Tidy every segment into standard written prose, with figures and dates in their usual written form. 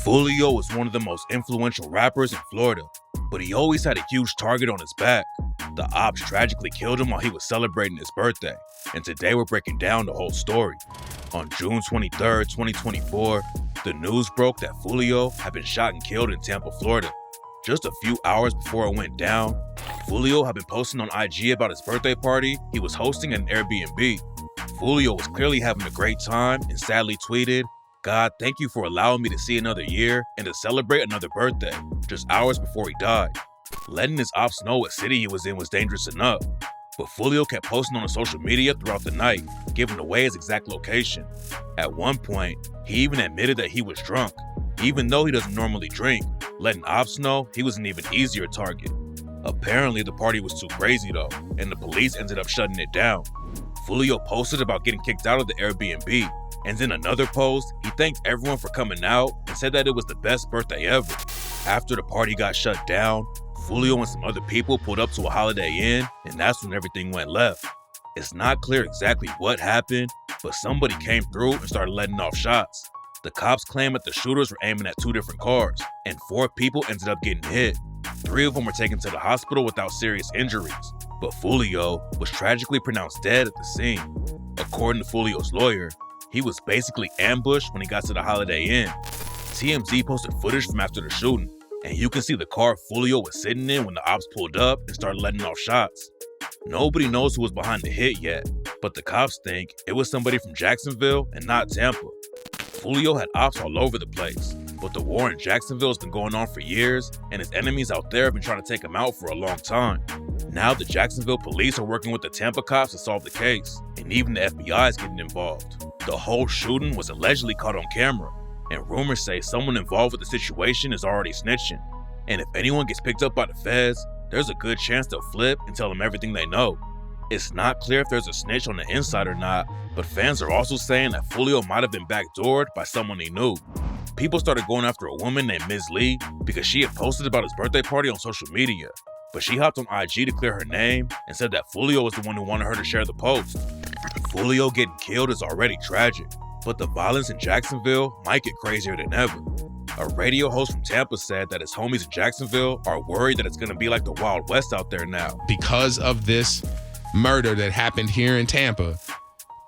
Foolio was one of the most influential rappers in Florida, but he always had a huge target on his back. The ops tragically killed him while he was celebrating his birthday, and today we're breaking down the whole story. On June 23, 2024, the news broke that Foolio had been shot and killed in Tampa, Florida. Just a few hours before it went down, Foolio had been posting on IG about his birthday party he was hosting at an Airbnb. Foolio was clearly having a great time and sadly tweeted, "God, thank you for allowing me to see another year and to celebrate another birthday," just hours before he died. Letting his ops know what city he was in was dangerous enough, but Foolio kept posting on his social media throughout the night, giving away his exact location. At one point, he even admitted that he was drunk, even though he doesn't normally drink, letting ops know he was an even easier target. Apparently, the party was too crazy though, and the police ended up shutting it down. Foolio posted about getting kicked out of the Airbnb, and in another post, he thanked everyone for coming out and said that it was the best birthday ever. After the party got shut down, Foolio and some other people pulled up to a Holiday Inn, and that's when everything went left. It's not clear exactly what happened, but somebody came through and started letting off shots. The cops claim that the shooters were aiming at 2 different cars, and 4 people ended up getting hit. 3 of them were taken to the hospital without serious injuries, but Foolio was tragically pronounced dead at the scene. According to Foolio's lawyer, he was basically ambushed when he got to the Holiday Inn. TMZ posted footage from after the shooting, and you can see the car Foolio was sitting in when the ops pulled up and started letting off shots. Nobody knows who was behind the hit yet, but the cops think it was somebody from Jacksonville and not Tampa. Foolio had ops all over the place, but the war in Jacksonville has been going on for years, and his enemies out there have been trying to take him out for a long time. Now the Jacksonville police are working with the Tampa cops to solve the case, and even the FBI is getting involved. The whole shooting was allegedly caught on camera, and rumors say someone involved with the situation is already snitching. And if anyone gets picked up by the feds, there's a good chance they'll flip and tell them everything they know. It's not clear if there's a snitch on the inside or not, but fans are also saying that Foolio might have been backdoored by someone he knew. People started going after a woman named Ms. Lee because she had posted about his birthday party on social media, but she hopped on IG to clear her name and said that Foolio was the one who wanted her to share the post. Foolio getting killed is already tragic, but the violence in Jacksonville might get crazier than ever. A radio host from Tampa said that his homies in Jacksonville are worried that it's going to be like the Wild West out there now. Because of this murder that happened here in Tampa,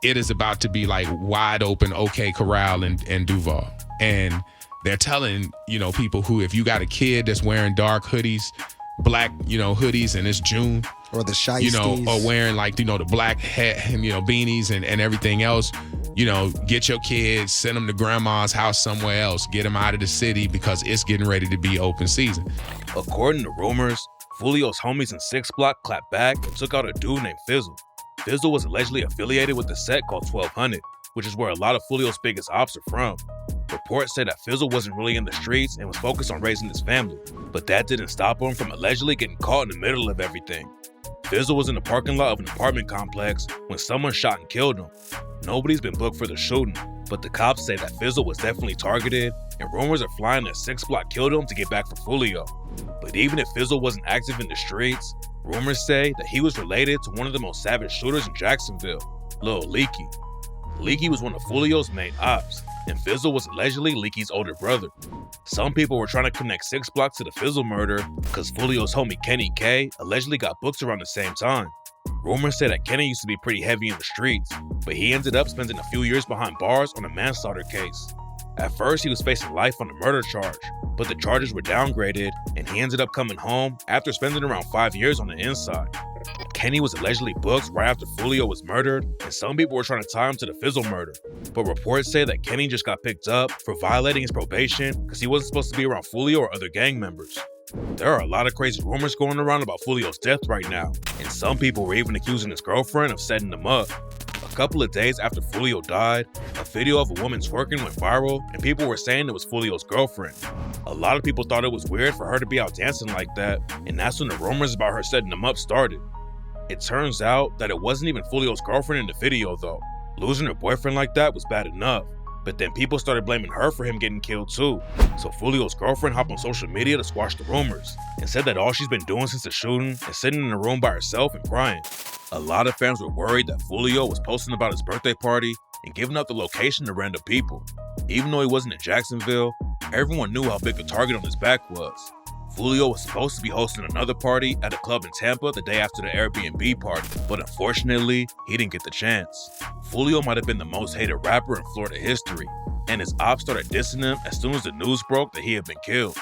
it is about to be like wide open OK Corral and Duval. And they're telling, people who, if you got a kid that's wearing dark hoodies, black, hoodies, and it's June, or the shiesties, or wearing the black hat, beanies and everything else, get your kids, send them to grandma's house somewhere else, get them out of the city because it's getting ready to be open season. According to rumors, Foolio's homies in 6 Block clapped back and took out a dude named Fizzle. Fizzle was allegedly affiliated with a set called 1200, which is where a lot of Foolio's biggest ops are from. Reports say that Fizzle wasn't really in the streets and was focused on raising his family, but that didn't stop him from allegedly getting caught in the middle of everything. Fizzle was in the parking lot of an apartment complex when someone shot and killed him. Nobody's been booked for the shooting, but the cops say that Fizzle was definitely targeted, and rumors are flying that 6 Block killed him to get back for Foolio. But even if Fizzle wasn't active in the streets, rumors say that he was related to one of the most savage shooters in Jacksonville, Lil Leaky. Leaky was one of Foolio's main ops, and Fizzle was allegedly Leaky's older brother. Some people were trying to connect 6 Block to the Fizzle murder because Foolio's homie Kenny K allegedly got booked around the same time. Rumors say that Kenny used to be pretty heavy in the streets, but he ended up spending a few years behind bars on a manslaughter case. At first, he was facing life on a murder charge, but the charges were downgraded, and he ended up coming home after spending around 5 years on the inside. Kenny was allegedly booked right after Foolio was murdered, and some people were trying to tie him to the Fizzle murder. But reports say that Kenny just got picked up for violating his probation because he wasn't supposed to be around Foolio or other gang members. There are a lot of crazy rumors going around about Foolio's death right now, and some people were even accusing his girlfriend of setting him up. A couple of days after Foolio died, a video of a woman twerking went viral, and people were saying it was Foolio's girlfriend. A lot of people thought it was weird for her to be out dancing like that, and that's when the rumors about her setting him up started. It turns out that it wasn't even Foolio's girlfriend in the video though. Losing her boyfriend like that was bad enough, but then people started blaming her for him getting killed too. So Foolio's girlfriend hopped on social media to squash the rumors and said that all she's been doing since the shooting is sitting in a room by herself and crying. A lot of fans were worried that Foolio was posting about his birthday party and giving out the location to random people. Even though he wasn't in Jacksonville, everyone knew how big a target on his back was. Foolio was supposed to be hosting another party at a club in Tampa the day after the Airbnb party, but unfortunately, he didn't get the chance. Foolio might have been the most hated rapper in Florida history, and his ops started dissing him as soon as the news broke that he had been killed.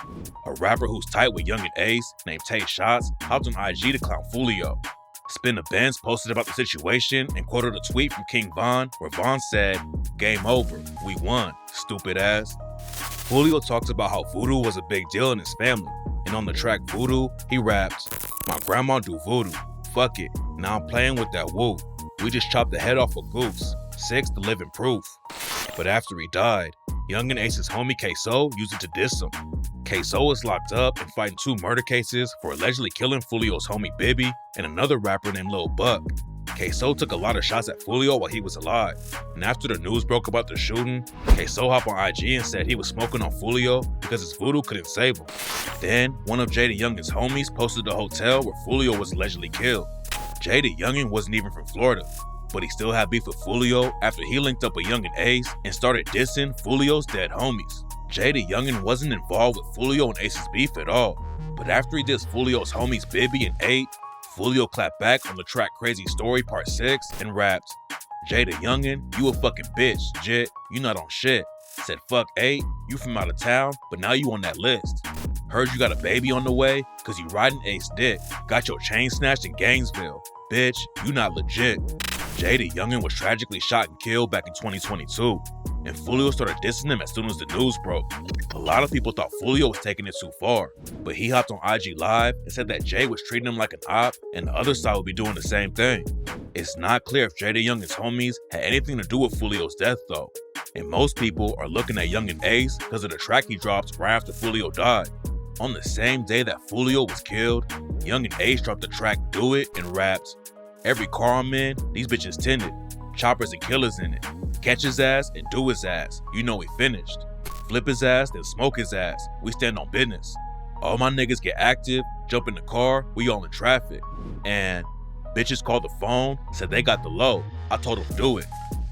A rapper who's tight with Young and Ace, named Tay Shots, hopped on IG to clown Foolio. Spin the Benz posted about the situation and quoted a tweet from King Von, where Von said, "Game over, we won, stupid ass." Foolio talks about how voodoo was a big deal in his family, and on the track Voodoo, he raps, "My grandma do voodoo, fuck it, now I'm playing with that woo. We just chopped the head off a goose, 6 the living proof." But after he died, Young and Ace's homie Queso used it to diss him. Queso was locked up and fighting 2 murder cases for allegedly killing Foolio's homie Bibby and another rapper named Lil Buck. Queso took a lot of shots at Foolio while he was alive, and after the news broke about the shooting, Queso hopped on IG and said he was smoking on Foolio because his voodoo couldn't save him. Then, one of Jada Youngin's homies posted the hotel where Foolio was allegedly killed. Jada Youngin wasn't even from Florida, but he still had beef with Foolio after he linked up with Young and Ace and started dissing Foolio's dead homies. Jada Youngin wasn't involved with Foolio and Ace's beef at all, but after he dissed Foolio's homies Bibby and 8, Foolio clapped back on the track Crazy Story Part 6 and rapped, "Jada Youngin, you a fucking bitch, jit, you not on shit. Said fuck 8, you from out of town, but now you on that list. Heard you got a baby on the way, cause you riding Ace dick. Got your chain snatched in Gainesville. Bitch, you not legit." Jada Youngin was tragically shot and killed back in 2022, and Foolio started dissing him as soon as the news broke. A lot of people thought Foolio was taking it too far, but he hopped on IG Live and said that Jay was treating him like an op, and the other side would be doing the same thing. It's not clear if Jada Youngin's homies had anything to do with Foolio's death though, and most people are looking at Young and Ace because of the track he dropped right after Foolio died. On the same day that Foolio was killed, Young and Ace dropped the track Do It and raps, "Every car I'm in, these bitches tinted. Choppers and killers in it. Catch his ass and do his ass. You know he finished. Flip his ass, then smoke his ass. We stand on business. All my niggas get active, jump in the car, we all in traffic. And bitches called the phone, said they got the low. I told them do it.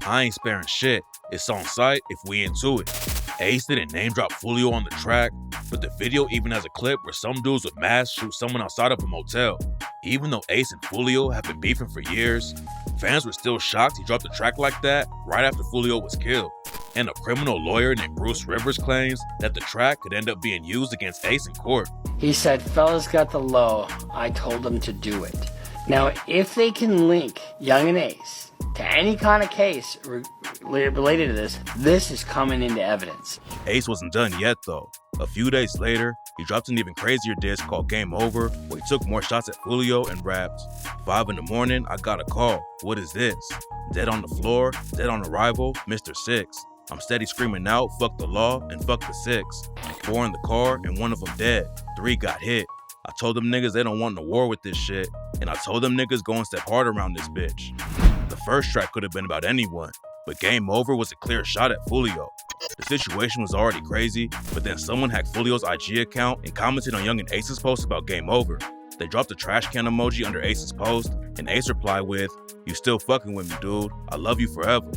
I ain't sparing shit. It's on site if we into it." Ace didn't name drop Foolio on the track, but the video even has a clip where some dudes with masks shoot someone outside of a motel. Even though Ace and Foolio have been beefing for years, fans were still shocked he dropped a track like that right after Foolio was killed. And a criminal lawyer named Bruce Rivers claims that the track could end up being used against Ace in court. He said, "Fellas got the low. I told them to do it." Now, if they can link Young and Ace to any kind of case related to this is coming into evidence. Ace wasn't done yet though. A few days later, he dropped an even crazier diss called Game Over, where he took more shots at Foolio and rapped, "5 in the morning, I got a call. What is this? Dead on the floor, dead on arrival, Mr. 6. I'm steady screaming out, fuck the law and fuck the 6. 4 in the car and 1 of them dead. 3 got hit. I told them niggas they don't want no war with this shit, and I told them niggas go and step hard around this bitch." The first track could have been about anyone, but Game Over was a clear shot at Foolio. The situation was already crazy, but then someone hacked Foolio's IG account and commented on Young and Ace's post about Game Over. They dropped a trash can emoji under Ace's post, and Ace replied with, "You still fucking with me, dude. I love you forever."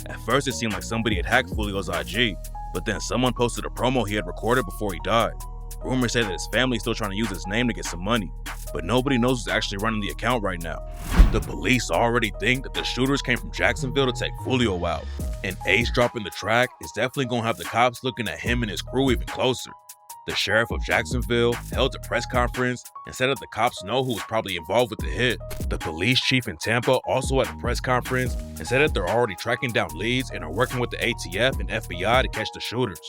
At first it seemed like somebody had hacked Foolio's IG, but then someone posted a promo he had recorded before he died. Rumors say that his family is still trying to use his name to get some money, but nobody knows who's actually running the account right now. The police already think that the shooters came from Jacksonville to take Foolio out, and Ace dropping the track is definitely gonna have the cops looking at him and his crew even closer. The sheriff of Jacksonville held a press conference and said that the cops know who was probably involved with the hit. The police chief in Tampa also had a press conference and said that they're already tracking down leads and are working with the ATF and FBI to catch the shooters.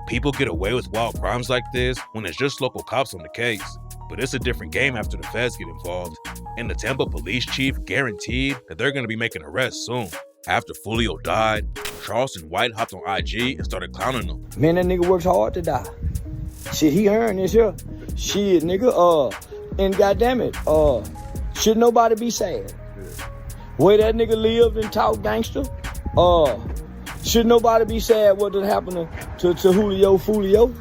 People get away with wild crimes like this when it's just local cops on the case, but it's a different game after the feds get involved, and the Tampa police chief guaranteed that they're going to be making arrests soon. After Foolio died, Charleston White hopped on IG and started clowning him. "Man, that nigga works hard to die. Shit, he earned this here. Shit, nigga, and goddamn it, should nobody be sad? Way that nigga lived and talk gangster, should nobody be sad what did happen to Julio Foolio?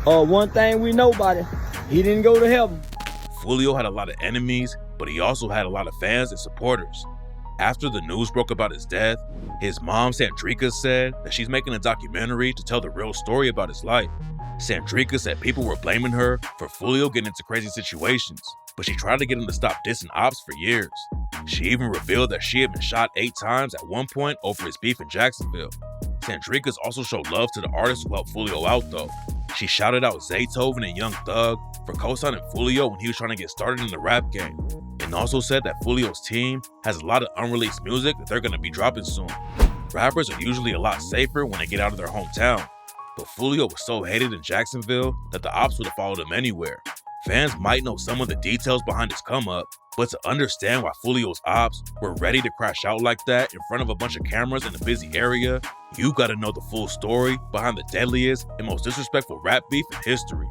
One thing we know about it, he didn't go to heaven." Foolio had a lot of enemies, but he also had a lot of fans and supporters. After the news broke about his death, his mom, Sandrika, said that she's making a documentary to tell the real story about his life. Sandrika said people were blaming her for Foolio getting into crazy situations, but she tried to get him to stop dissing ops for years. She even revealed that she had been shot 8 times at one point over his beef in Jacksonville. Sandrika's also showed love to the artists who helped Foolio out though. She shouted out Zaytoven and Young Thug for co-signing Foolio when he was trying to get started in the rap game, and also said that Foolio's team has a lot of unreleased music that they're going to be dropping soon. Rappers are usually a lot safer when they get out of their hometown, but Foolio was so hated in Jacksonville that the ops would have followed him anywhere. Fans might know some of the details behind his come up, but to understand why Foolio's ops were ready to crash out like that in front of a bunch of cameras in a busy area, you gotta know the full story behind the deadliest and most disrespectful rap beef in history.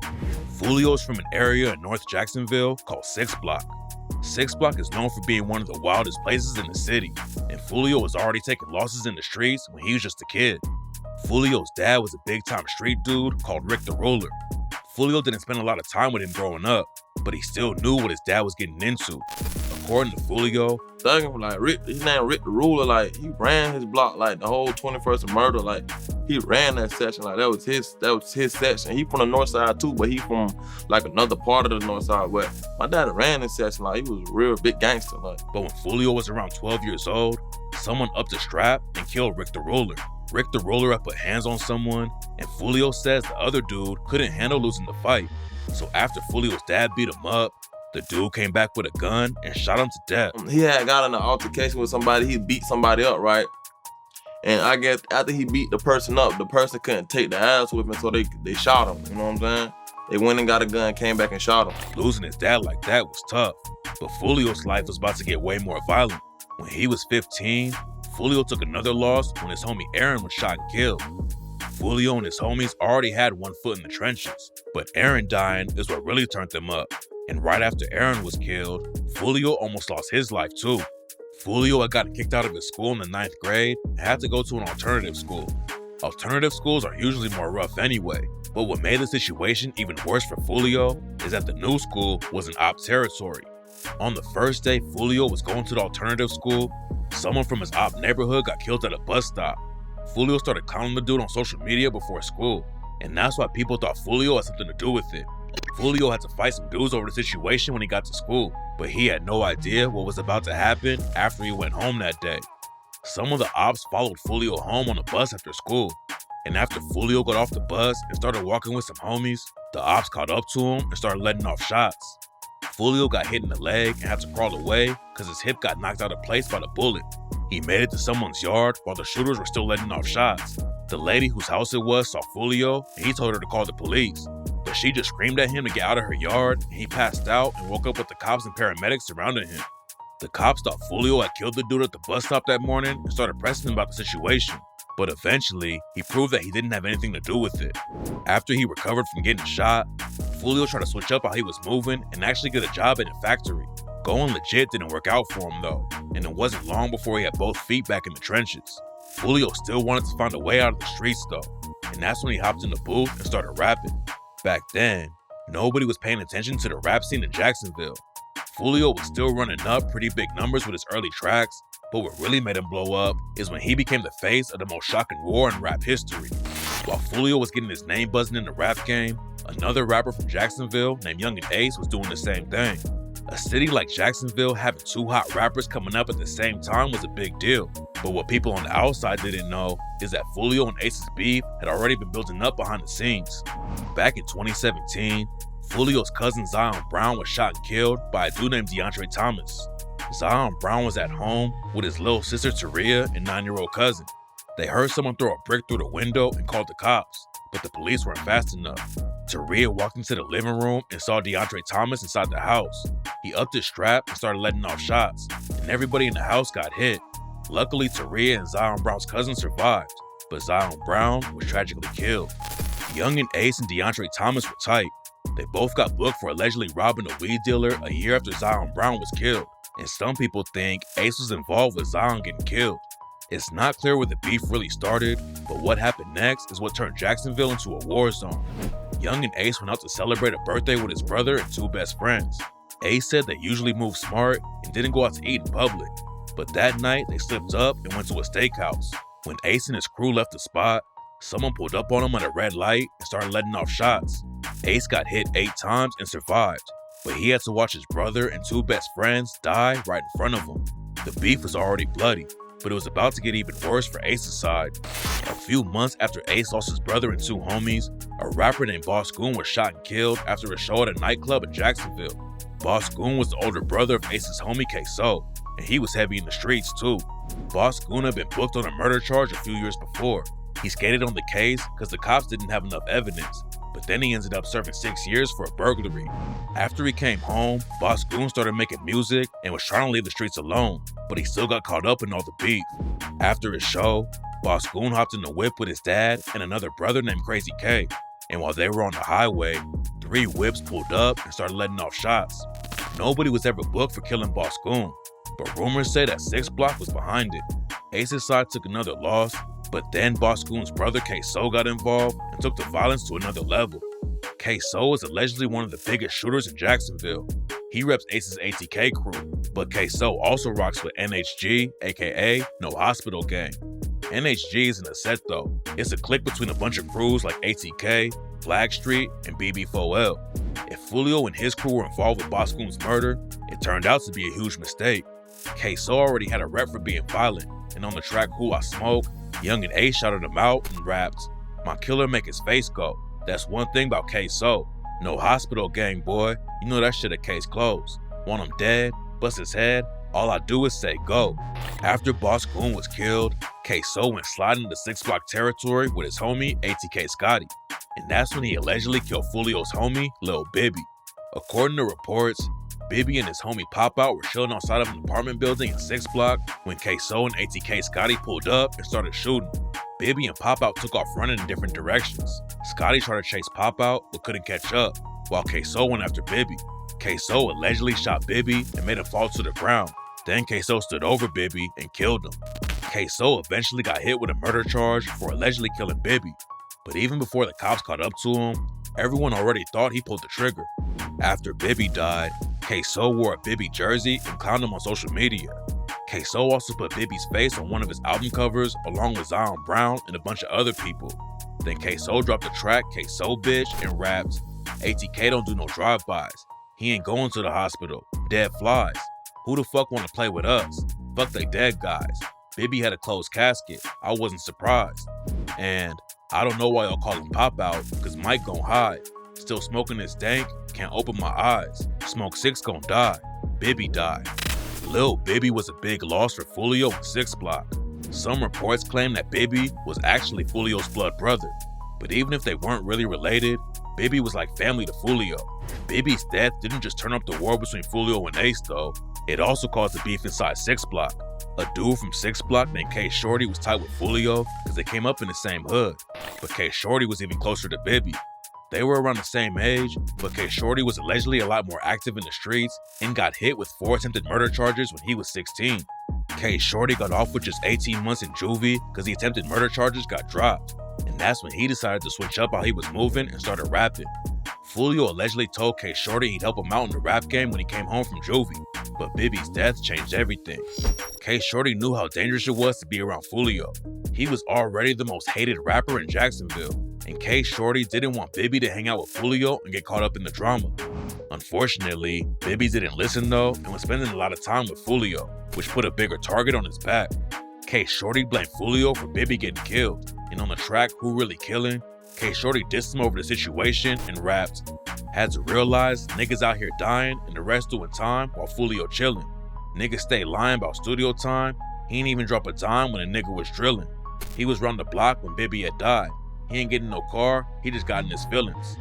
Foolio's from an area in North Jacksonville called 6 Block. 6 Block is known for being one of the wildest places in the city, and Foolio was already taking losses in the streets when he was just a kid. Foolio's dad was a big-time street dude called Rick the Ruler. Foolio didn't spend a lot of time with him growing up, but he still knew what his dad was getting into. According to Foolio, thugging like Rick, his name Rick the Ruler, like he ran his block like the whole 21st and Murder, like he ran that section, like that was his section. He from the north side too, but he from like another part of the north side. But my dad ran this section, like he was a real big gangster. Like. But when Foolio was around 12 years old, someone upped a strap and killed Rick the Ruler. Rick the Ruler had put hands on someone, and Foolio says the other dude couldn't handle losing the fight. So after Foolio's dad beat him up, the dude came back with a gun and shot him to death. He had got in an altercation with somebody, he beat somebody up, right? And I guess after he beat the person up, the person couldn't take the ass whipping, so they shot him, you know what I'm saying? They went and got a gun, came back and shot him. Losing his dad like that was tough, but Foolio's life was about to get way more violent. When he was 15, Foolio took another loss when his homie Aaron was shot and killed. Foolio and his homies already had one foot in the trenches, but Aaron dying is what really turned them up. And right after Aaron was killed, Foolio almost lost his life too. Foolio had gotten kicked out of his school in the 9th grade and had to go to an alternative school. Alternative schools are usually more rough anyway, but what made the situation even worse for Foolio is that the new school was in op territory. On the first day Foolio was going to the alternative school, someone from his op neighborhood got killed at a bus stop. Foolio started clowning the dude on social media before school, and that's why people thought Foolio had something to do with it. Foolio had to fight some dudes over the situation when he got to school, but he had no idea what was about to happen after he went home that day. Some of the ops followed Foolio home on a bus after school, and after Foolio got off the bus and started walking with some homies, the ops caught up to him and started letting off shots. Foolio got hit in the leg and had to crawl away because his hip got knocked out of place by the bullet. He made it to someone's yard while the shooters were still letting off shots. The lady whose house it was saw Foolio and he told her to call the police, but she just screamed at him to get out of her yard and he passed out and woke up with the cops and paramedics surrounding him. The cops thought Foolio had killed the dude at the bus stop that morning and started pressing him about the situation, but eventually he proved that he didn't have anything to do with it. After he recovered from getting shot, Foolio tried to switch up how he was moving and actually get a job at a factory. Going legit didn't work out for him though, and it wasn't long before he had both feet back in the trenches. Foolio still wanted to find a way out of the streets though, and that's when he hopped in the booth and started rapping. Back then, nobody was paying attention to the rap scene in Jacksonville. Foolio was still running up pretty big numbers with his early tracks, but what really made him blow up is when he became the face of the most shocking war in rap history. While Foolio was getting his name buzzing in the rap game, another rapper from Jacksonville named Young and Ace was doing the same thing. A city like Jacksonville having two hot rappers coming up at the same time was a big deal, but what people on the outside didn't know is that Foolio and Ace's beef had already been building up behind the scenes. Back in 2017, Foolio's cousin Zion Brown was shot and killed by a dude named DeAndre Thomas. Zion Brown was at home with his little sister Taria and 9-year-old cousin. They heard someone throw a brick through the window and called the cops, but the police weren't fast enough. Taria walked into the living room and saw DeAndre Thomas inside the house. He upped his strap and started letting off shots, and everybody in the house got hit. Luckily, Taria and Zion Brown's cousin survived, but Zion Brown was tragically killed. Young and Ace and DeAndre Thomas were tight. They both got booked for allegedly robbing a weed dealer a year after Zion Brown was killed, and some people think Ace was involved with Zion getting killed. It's not clear where the beef really started, but what happened next is what turned Jacksonville into a war zone. Young and Ace went out to celebrate a birthday with his brother and two best friends. Ace said they usually moved smart and didn't go out to eat in public, But that night, they slipped up and went to a steakhouse. When Ace and his crew left the spot, someone pulled up on him at a red light and started letting off shots. Ace got hit 8 times and survived, but he had to watch his brother and 2 best friends die right in front of him. The beef was already bloody, but it was about to get even worse for Ace's side. A few months after Ace lost his brother and 2 homies, a rapper named Boss Goon was shot and killed after a show at a nightclub in Jacksonville. Boss Goon was the older brother of Ace's homie K-So, and he was heavy in the streets too. Boss Goon had been booked on a murder charge a few years before. He skated on the case because the cops didn't have enough evidence, but then he ended up serving 6 years for a burglary. After he came home, Boss Goon started making music and was trying to leave the streets alone, but he still got caught up in all the beef. After his show, Boss Goon hopped in the whip with his dad and another brother named Crazy K, and while they were on the highway, 3 whips pulled up and started letting off shots. Nobody was ever booked for killing Boss Goon, but rumors say that 6 Block was behind it. Ace's side took another loss, but then Boss Goon's brother K-So got involved and took the violence to another level. K-So is allegedly one of the biggest shooters in Jacksonville. He reps Ace's ATK crew, but K-So also rocks with NHG, aka No Hospital Gang. NHG isn't a set though. It's a clique between a bunch of crews like ATK, Flag Street, and BB4L. If Foolio and his crew were involved with Boss Goon's murder, it turned out to be a huge mistake. K-So already had a rep for being violent, and on the track Who I Smoke, Young and A shouted him out and rapped, "My killer make his face go. That's one thing about K-So. No Hospital Gang, boy. You know that shit a case closed. Want him dead, bust his head, all I do is say go." After Boss Goon was killed, K-So went sliding into 6 Block territory with his homie ATK Scotty, and that's when he allegedly killed Foolio's homie, Lil Bibby. According to reports, Bibby and his homie Pop Out were chilling outside of an apartment building in 6 Block when K-So and ATK Scotty pulled up and started shooting. Bibby and Pop Out took off running in different directions. Scotty tried to chase Pop Out but couldn't catch up, while K-So went after Bibby. K-So allegedly shot Bibby and made him fall to the ground. Then K-So stood over Bibby and killed him. K-So eventually got hit with a murder charge for allegedly killing Bibby, but even before the cops caught up to him, everyone already thought he pulled the trigger. After Bibby died, K-So wore a Bibby jersey and clowned him on social media. K-So also put Bibby's face on one of his album covers along with Zion Brown and a bunch of other people. Then K-So dropped the track K-So Bitch and rapped, "ATK don't do no drive-bys. He ain't going to the hospital. Dead flies. Who the fuck wanna play with us? Fuck they dead guys. Bibby had a closed casket. I wasn't surprised. And I don't know why y'all call him Pop Out, cause Mike gon' hide. Still smoking this dank, can't open my eyes. Smoke 6 gon' die. Bibby died." Lil Bibby was a big loss for Foolio and 6 Block. Some reports claim that Bibby was actually Foolio's blood brother, but even if they weren't really related, Bibby was like family to Foolio. Bibby's death didn't just turn up the war between Foolio and Ace though, it also caused the beef inside 6 Block. A dude from 6 Block named K Shorty was tight with Foolio because they came up in the same hood, but K Shorty was even closer to Bibby. They were around the same age, but K Shorty was allegedly a lot more active in the streets and got hit with 4 attempted murder charges when he was 16. K Shorty got off with just 18 months in juvie because the attempted murder charges got dropped, and that's when he decided to switch up how he was moving and started rapping. Foolio allegedly told K Shorty he'd help him out in the rap game when he came home from juvie, but Bibby's death changed everything. K Shorty knew how dangerous it was to be around Foolio. He was already the most hated rapper in Jacksonville, and K Shorty didn't want Bibby to hang out with Foolio and get caught up in the drama. Unfortunately, Bibby didn't listen though and was spending a lot of time with Foolio, which put a bigger target on his back. K Shorty blamed Foolio for Bibby getting killed, and on the track Who Really Killin', K Shorty dissed him over the situation and rapped, "Had to realize niggas out here dying and the rest doing time while Foolio chillin'. Niggas stay lying about studio time. He ain't even drop a dime when a nigga was drillin'. He was round the block when Bibby had died. He ain't getting no car, he just got in his feelings."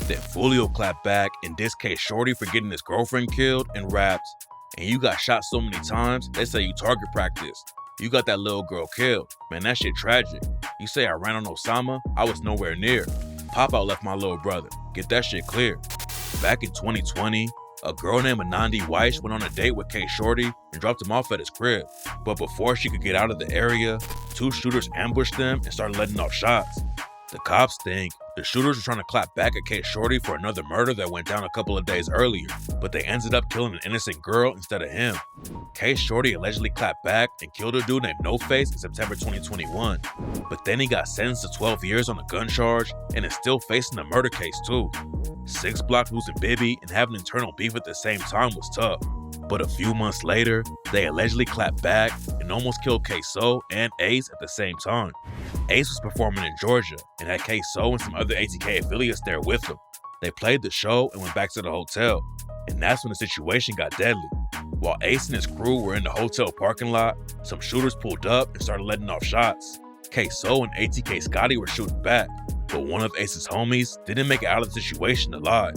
Then Foolio clapped back and dissed K Shorty for getting his girlfriend killed and rapped, "And you got shot so many times, they say you target practiced. You got that little girl killed. Man, that shit tragic. You say I ran on Osama, I was nowhere near. Pop Out left my little brother. Get that shit clear." Back in 2020, a girl named Anandi Weish went on a date with K Shorty and dropped him off at his crib. But before she could get out of the area, 2 shooters ambushed them and started letting off shots. The cops think the shooters were trying to clap back at K Shorty for another murder that went down a couple of days earlier, but they ended up killing an innocent girl instead of him. K Shorty allegedly clapped back and killed a dude named No Face in September 2021, but then he got sentenced to 12 years on a gun charge and is still facing a murder case too. 6 Block losing Bibby and having internal beef at the same time was tough, but a few months later, they allegedly clapped back and almost killed K-So and Ace at the same time. Ace was performing in Georgia and had K-So and some other ATK affiliates there with him. They played the show and went back to the hotel, and that's when the situation got deadly. While Ace and his crew were in the hotel parking lot, some shooters pulled up and started letting off shots. K-So and ATK Scotty were shooting back, but one of Ace's homies didn't make it out of the situation alive.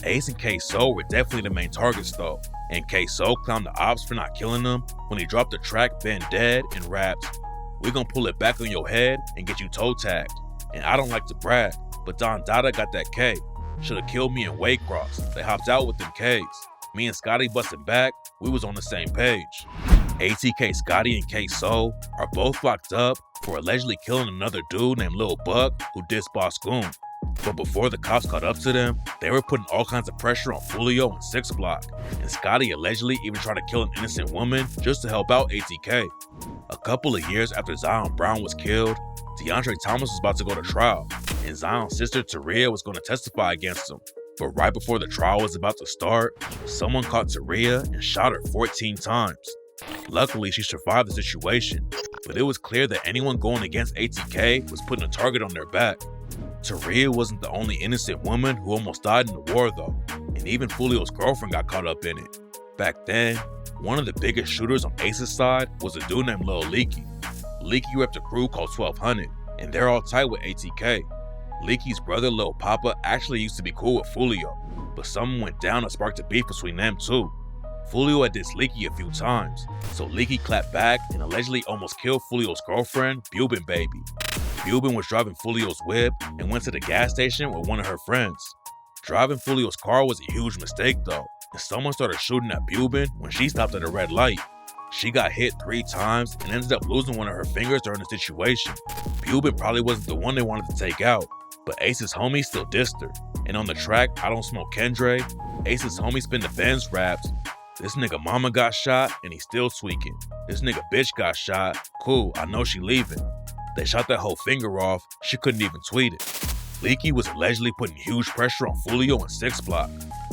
Ace and K-So were definitely the main targets though, and K-So clowned the ops for not killing them when he dropped the track "Been Dead" and rapped, "We gon' pull it back on your head and get you toe tagged. And I don't like to brag, but Don Dada got that K. Shoulda killed me in Waycross. They hopped out with them Ks. Me and Scotty busting back, we was on the same page." ATK Scotty and K-So are both locked up for allegedly killing another dude named Lil Buck who dissed Boss Goon. But before the cops caught up to them, they were putting all kinds of pressure on Foolio and 6 Block, and Scotty allegedly even tried to kill an innocent woman just to help out ATK. A couple of years after Zion Brown was killed, DeAndre Thomas was about to go to trial, and Zion's sister Taria was going to testify against him. But right before the trial was about to start, someone caught Taria and shot her 14 times. Luckily, she survived the situation, but it was clear that anyone going against ATK was putting a target on their back. Taria wasn't the only innocent woman who almost died in the war though, and even Foolio's girlfriend got caught up in it. Back then, one of the biggest shooters on Ace's side was a dude named Lil Leaky. Leaky repped a crew called 1200, and they're all tight with ATK. Leaky's brother Lil Papa actually used to be cool with Foolio, but something went down and sparked a beef between them too. Foolio had dissed Leaky a few times, so Leaky clapped back and allegedly almost killed Foolio's girlfriend, Bubin Baby. Bubin was driving Foolio's whip and went to the gas station with one of her friends. Driving Foolio's car was a huge mistake though, and someone started shooting at Bubin when she stopped at a red light. She got hit 3 times and ended up losing one of her fingers during the situation. Bubin probably wasn't the one they wanted to take out, but Ace's homie still dissed her. And on the track, I Don't Smoke Kendre, Ace's homie spin the Benz raps, "This nigga mama got shot and he's still tweaking. This nigga bitch got shot, cool, I know she leaving. They shot that whole finger off, she couldn't even tweet it." Leaky was allegedly putting huge pressure on Foolio and 6 Block.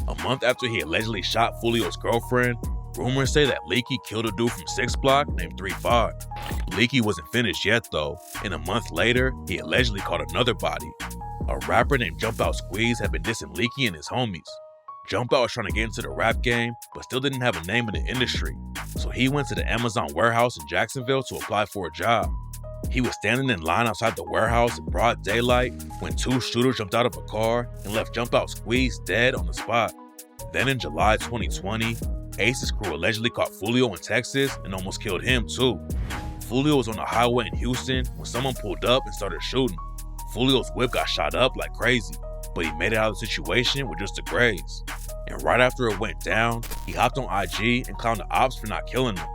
A month after he allegedly shot Foolio's girlfriend, rumors say that Leaky killed a dude from 6 Block named 3-5. Leaky wasn't finished yet though, and a month later, he allegedly caught another body. A rapper named Jump Out Squeeze had been dissing Leaky and his homies. Jump Out was trying to get into the rap game, but still didn't have a name in the industry, so he went to the Amazon warehouse in Jacksonville to apply for a job. He was standing in line outside the warehouse in broad daylight when 2 shooters jumped out of a car and left Jump Out Squeeze dead on the spot. Then in July 2020, Ace's crew allegedly caught Foolio in Texas and almost killed him too. Foolio was on the highway in Houston when someone pulled up and started shooting. Foolio's whip got shot up like crazy, but he made it out of the situation with just a graze. And right after it went down, he hopped on IG and clowned the ops for not killing him.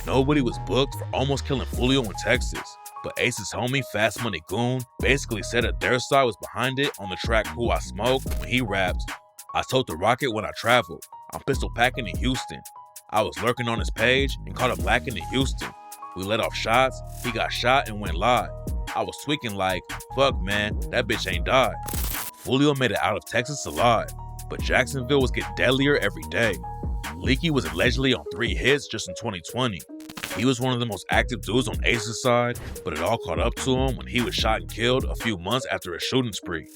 Nobody was booked for almost killing Foolio in Texas, but Ace's homie Fast Money Goon basically said that their side was behind it on the track Who I Smoke when he raps, "I told the Rocket when I travel, I'm pistol packing in Houston. I was lurking on his page and caught him lacking in Houston. We let off shots, he got shot and went live. I was tweaking like, fuck man, that bitch ain't died." Foolio made it out of Texas alive, but Jacksonville was getting deadlier every day. Leaky was allegedly on 3 hits just in 2020. He was one of the most active dudes on Ace's side, but it all caught up to him when he was shot and killed a few months after a shooting spree.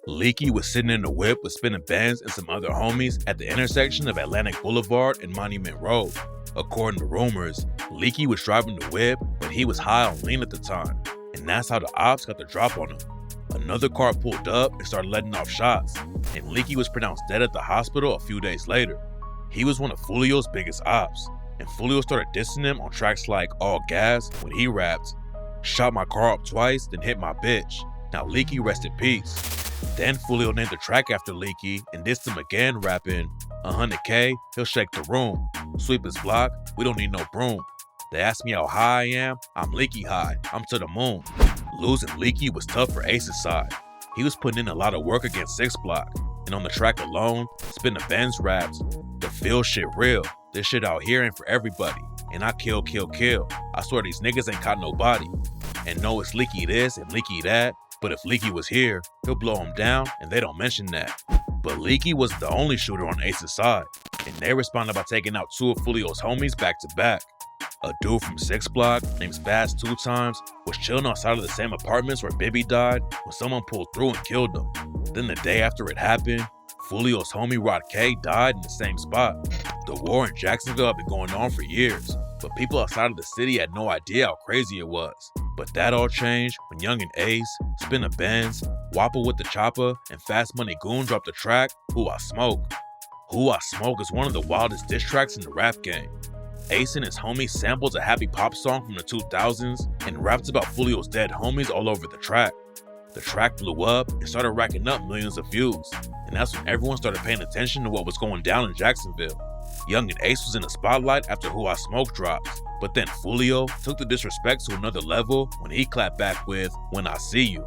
Leaky was sitting in the whip with Spinning Benz and some other homies at the intersection of Atlantic Boulevard and Monument Road. According to rumors, Leaky was driving the whip, but he was high on lean at the time, and that's how the ops got the drop on him. Another car pulled up and started letting off shots, and Leaky was pronounced dead at the hospital a few days later. He was one of Foolio's biggest ops, and Foolio started dissing him on tracks like All Gas when he rapped, "Shot my car up twice, then hit my bitch. Now Leaky rest in peace." Then Foolio named the track after Leaky and dissed him again rapping, "100K, he'll shake the room. Sweep his block, we don't need no broom. They ask me how high I am, I'm Leaky high, I'm to the moon." Losing Leaky was tough for Ace's side. He was putting in a lot of work against 6 Block, and on the track alone, spinning Ben's raps. The feel shit real. This shit out here ain't for everybody. And I kill, kill, kill. I swear these niggas ain't caught nobody. And know it's Leaky this and Leaky that, but if Leaky was here, he'll blow him down, and they don't mention that. But Leaky wasn't the only shooter on Ace's side, and they responded by taking out 2 of Foolio's homies back to back. A dude from 6 Block, named Spaz 2 Times, was chilling outside of the same apartments where Bibby died when someone pulled through and killed him. Then the day after it happened, Foolio's homie Rod K died in the same spot. The war in Jacksonville had been going on for years, but people outside of the city had no idea how crazy it was. But that all changed when Young and Ace, Spinner Benz, Wappa with the Chopper, and Fast Money Goon dropped the track, Who I Smoke. Who I Smoke is one of the wildest diss tracks in the rap game. Ace and his homies sampled a happy pop song from the 2000s and rapped about Foolio's dead homies all over the track. The track blew up and started racking up millions of views, and that's when everyone started paying attention to what was going down in Jacksonville. Young and Ace was in the spotlight after Who I Smoke dropped, but then Foolio took the disrespect to another level when he clapped back with When I See You.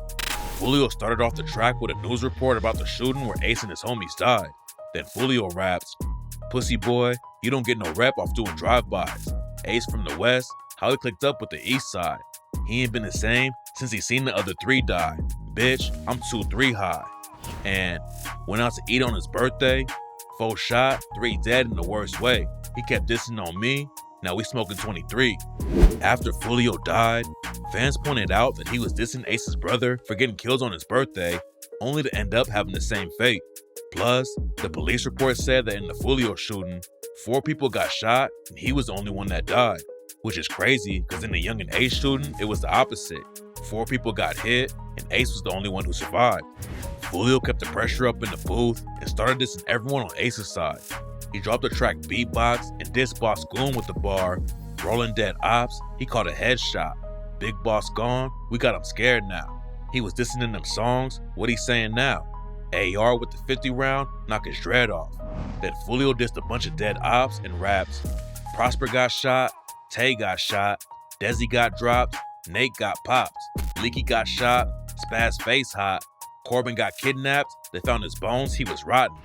Foolio started off the track with a news report about the shooting where Ace and his homies died. Then Foolio raps, Pussy boy, you don't get no rep off doing drive-bys. Ace from the west, how he clicked up with the east side. He ain't been the same since he seen the other 3 die. Bitch, I'm 2-3 high. And went out to eat on his birthday. 4 shot, 3 dead in the worst way. He kept dissing on me, now we smoking 23. After Foolio died, fans pointed out that he was dissing Ace's brother for getting killed on his birthday, only to end up having the same fate. Plus, the police report said that in the Foolio shooting, 4 people got shot and he was the only one that died. Which is crazy because in the Young and Ace shooting, it was the opposite. 4 people got hit and Ace was the only one who survived. Foolio kept the pressure up in the booth and started dissing everyone on Ace's side. He dropped the track Beatbox and dissed Boss Goon with the bar, Rolling Dead Ops, he called a headshot. Big Boss gone, we got him scared now. He was dissing in them songs, what he saying now? AR with the 50 round, knock his dread off. Then Foolio dissed a bunch of dead ops and raps. Prosper got shot, Tay got shot, Desi got dropped, Nate got popped, Leaky got shot, Spaz face hot, Corbin got kidnapped, they found his bones, he was rotten.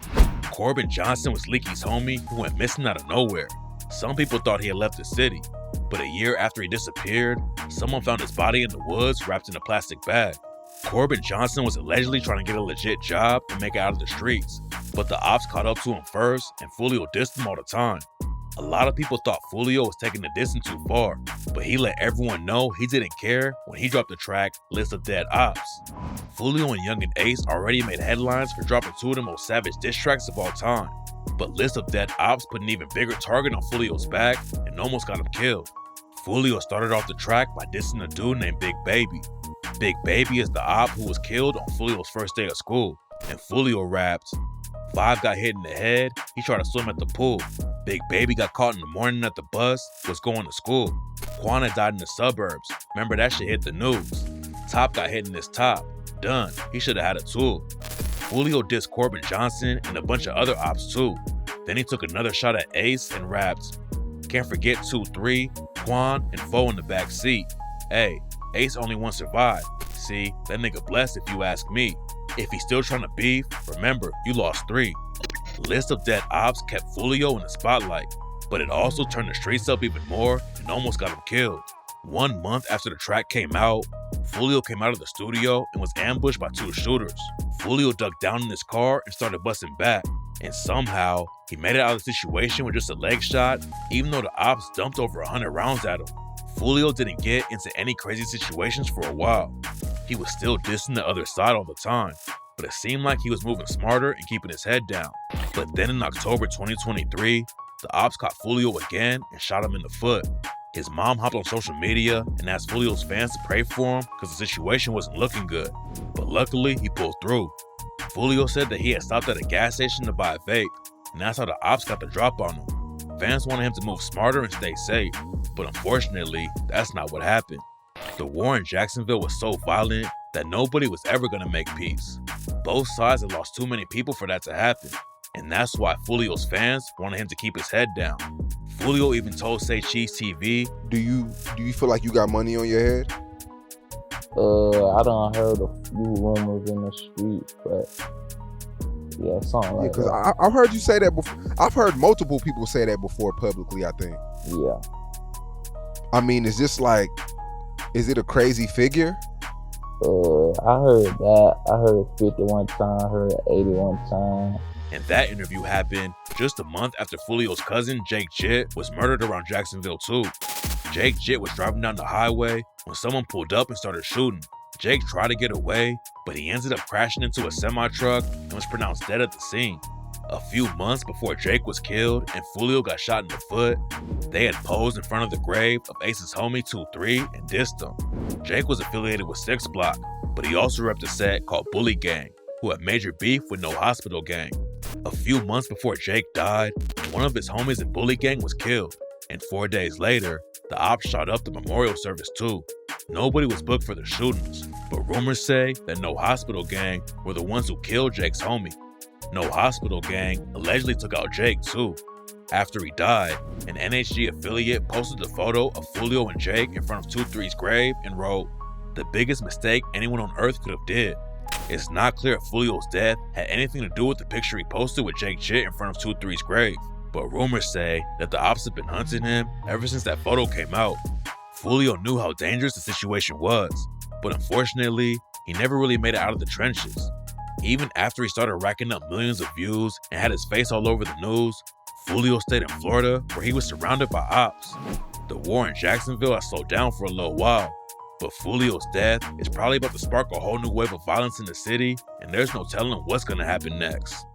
Corbin Johnson was Leaky's homie who went missing out of nowhere. Some people thought he had left the city, but a year after he disappeared, someone found his body in the woods wrapped in a plastic bag. Corbin Johnson was allegedly trying to get a legit job and make it out of the streets, but the ops caught up to him first and Foolio dissed him all the time. A lot of people thought Foolio was taking the dissing too far, but he let everyone know he didn't care when he dropped the track List of Dead Ops. Foolio and Young and Ace already made headlines for dropping 2 of the most savage diss tracks of all time, but List of Dead Ops put an even bigger target on Foolio's back and almost got him killed. Foolio started off the track by dissing a dude named Big Baby. Big Baby is the op who was killed on Foolio's first day of school, and Foolio raps, 5 got hit in the head, he tried to swim at the pool. Big Baby got caught in the morning at the bus, was going to school. Quana died in the suburbs, remember that shit hit the news. Top got hit in his top, done, he should have had a tool. Foolio dissed Corbin Johnson and a bunch of other ops too. Then he took another shot at Ace and raps, can't forget 2-3, Quan, and 4 in the back seat. Hey, Ace only one survived. See, that nigga blessed if you ask me. If he's still trying to beef, remember, you lost 3. List of Dead Ops kept Foolio in the spotlight, but it also turned the streets up even more and almost got him killed. 1 month after the track came out, Foolio came out of the studio and was ambushed by 2 shooters. Foolio ducked down in his car and started busting back, and somehow, he made it out of the situation with just a leg shot, even though the ops dumped over 100 rounds at him. Foolio didn't get into any crazy situations for a while. He was still dissing the other side all the time, but it seemed like he was moving smarter and keeping his head down. But then in October 2023, the ops caught Foolio again and shot him in the foot. His mom hopped on social media and asked Foolio's fans to pray for him because the situation wasn't looking good. But luckily, he pulled through. Foolio said that he had stopped at a gas station to buy a vape, and that's how the ops got the drop on him. Fans wanted him to move smarter and stay safe, but unfortunately, that's not what happened. The war in Jacksonville was so violent that nobody was ever going to make peace. Both sides had lost too many people for that to happen, and that's why Foolio's fans wanted him to keep his head down. Foolio even told Say Cheese TV, Do you feel like you got money on your head? I done heard a few rumors in the street, but yeah, something like Because that. I've heard you say that before. I've heard multiple people say that before publicly, I think. Yeah. I mean, is it a crazy figure? I heard that. I heard 50 one time, I heard 80 one time. And that interview happened just a month after Foolio's cousin, Jake Jitt, was murdered around Jacksonville too. Jake Jitt was driving down the highway when someone pulled up and started shooting. Jake tried to get away, but he ended up crashing into a semi-truck and was pronounced dead at the scene. A few months before Jake was killed and Foolio got shot in the foot, they had posed in front of the grave of Ace's homie 2-3 and dissed him. Jake was affiliated with 6 Block, but he also repped a set called Bully Gang, who had major beef with No Hospital Gang. A few months before Jake died, one of his homies in Bully Gang was killed, and 4 days later, the ops shot up the memorial service too. Nobody was booked for the shootings, but rumors say that No Hospital Gang were the ones who killed Jake's homie. No Hospital Gang allegedly took out Jake too. After he died, an NHG affiliate posted a photo of Foolio and Jake in front of 2-3's grave and wrote, "The biggest mistake anyone on earth could have did." It's not clear if Foolio's death had anything to do with the picture he posted with Jake Jitt in front of 2-3's grave, but rumors say that the ops have been hunting him ever since that photo came out. Foolio knew how dangerous the situation was, but unfortunately, he never really made it out of the trenches. Even after he started racking up millions of views and had his face all over the news, Foolio stayed in Florida where he was surrounded by ops. The war in Jacksonville has slowed down for a little while, but Foolio's death is probably about to spark a whole new wave of violence in the city, and there's no telling what's gonna happen next.